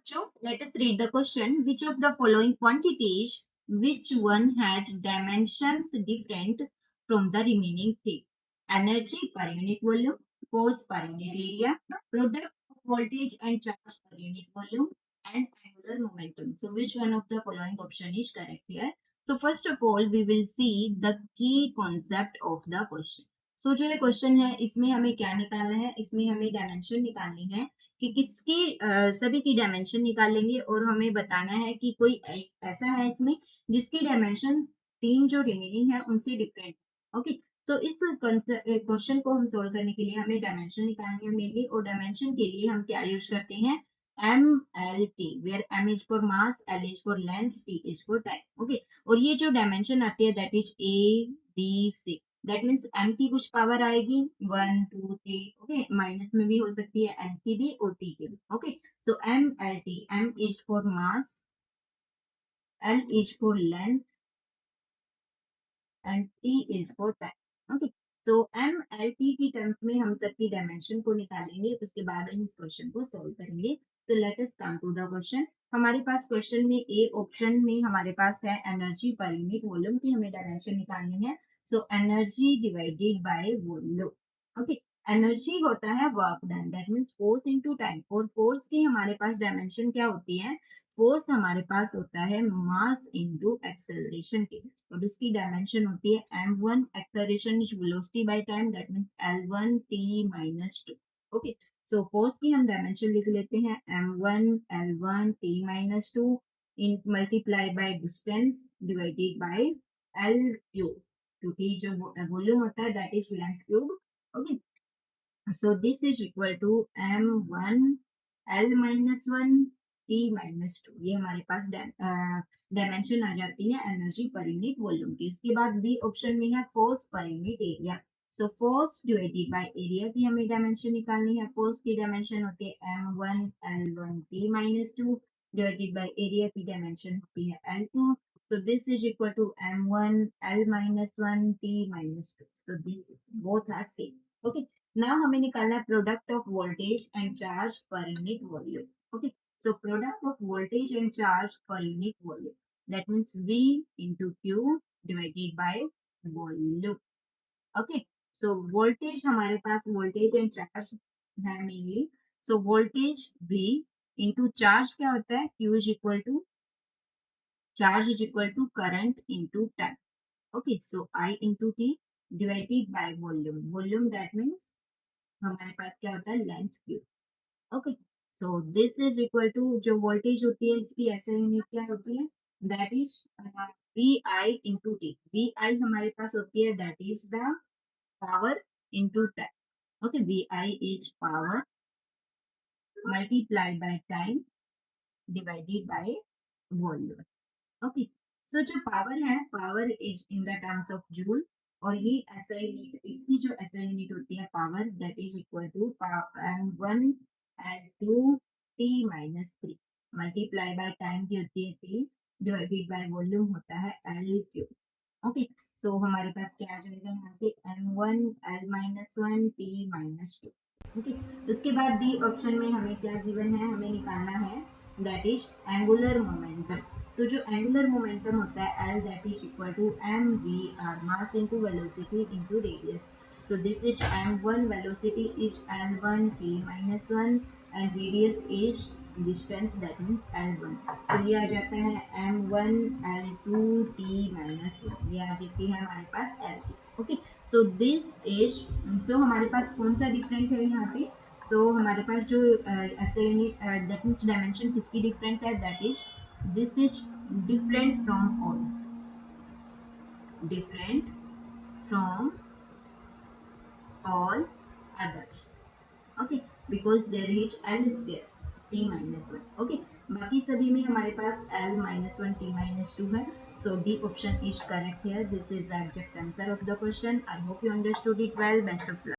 So let us read the question. Which of the following quantities, which one has dimensions different from the remaining three? Energy per unit volume, force per unit area, product of voltage and charge per unit volume, and angular momentum. So which one of the following option is correct here? So first of all, we will see the key concept of the question. So जो ये question है इसमें हमें क्या निकालना है, इसमें हमें डायमेंशन निकालनी है कि किसकी सभी की डायमेंशन निकालेंगे और हमें बताना है कि कोई ऐसा है इसमें जिसकी डायमेंशन तीन जो रिमेनिंग है उनसे डिफरेंट। ओके, तो इस क्वेश्चन को हम सोल्व करने के लिए हमें डायमेंशन निकालनी है मेनली, और डायमेंशन के लिए हम क्या यूज करते हैं, M L T, where M is for mass, L is for length, T is for time. Okay, और ये जो डायमेंशन आती है that is A B C. That means M की कुछ पावर आएगी 1 2 3, ओके, माइनस में भी हो सकती है एल की भी और टी की भी। Okay, so M L T, M is for mass, L is for length and T is for time. Okay, so M L T की टर्म्स में हम सबकी डायमेंशन को निकालेंगे, उसके बाद हम इस क्वेश्चन को सॉल्व करेंगे। तो let us come to the question. हमारे पास क्वेश्चन में ए ऑप्शन में हमारे पास है एनर्जी पर यूनिट वॉल्यूम की हमें डायमेंशन निकालनी है। So energy divided by volume. Okay, energy होता है work done, that means force into time, और फोर्स की हमारे पास डायमेंशन क्या होती है, फोर्स हमारे पास होता है मास इनटू एक्सेलरेशन की, और उसकी डायमेंशन होती है m1 acceleration is velocity by time, that means l1 t minus 2। Okay, so force की हम डायमेंशन लिख लेते हैं m1 l1 t minus 2 in multiply by distance divided by l cube, क्योंकि जो वॉल्यूम होता है that is length cube. Okay, so this is equal to m1 l minus 1 t minus 2। ये हमारे पास डायमेंशन आ जाती है एनर्जी पर यूनिट वॉल्यूम की। उसके बाद बी ऑप्शन में है force per unit area. So force divided by area की हमें डायमेंशन निकालनी है। फोर्स की डायमेंशन होती है m1 l1 t minus 2 divided by area की डायमेंशन होती है l2। So this is equal to m1 l minus 1 t minus 2। So this both are same। Okay, now हमें निकालना है product of voltage and charge per unit volume. Okay, so product of voltage and charge per unit volume, that means V into Q divided by volume. Okay, so voltage हमारे पास voltage and charge है mainly. So voltage V into charge क्या होता है, Q is equal to charge is equal to current into time. Okay, so I into T divided by volume. Volume that means हमारे पास क्या होता है, length cube. Okay, so this is equal to जो voltage होती है इसकी ऐसे यूनिट क्या होती है, that is V I into T. V I हमारे पास होती है that is the power into time. Okay, V I is power multiply by time divided by volume. Okay, so जो पावर है, power is in the terms of joule, और ये ऐसा unit, इसकी जो ऐसा यूनिट होती है power, that is equal to m1 l2 t minus 3 multiply by time की होती है t डिवाइडेड बाय वॉल्यूम होता है l क्यूब। ओके, सो हमारे पास क्या आ जाएगा यहाँ से m1 l minus 1 t minus 2। Okay, उसके बाद डी ऑप्शन में हमें क्या गिवन है, हमें निकालना है that is angular momentum. So जो एंगुलर मोमेंटम होता है L, that is equal to M V R, mass into velocity into radius. So this is m1, velocity is l1 t minus 1 and radius is distance, that means l1। तो ये आ जाता है m1 l2 t minus 1, ये आ जाती है हमारे पास l की। Okay, so this is, सो हमारे पास कौन सा डिफरेंट है यहाँ पे, सो हमारे पास जो ऐसे यूनिट दैट मीन्स डायमेंशन किसकी डिफरेंट है, that is this is different from all, different from all others. Okay, because there is L square T minus 1। Okay, बाकी सभी में हमारे पास एल माइनस 1 टी माइनस 2 है। So D option is correct here. This is the exact answer of the question. I hope you understood it well. Best of luck.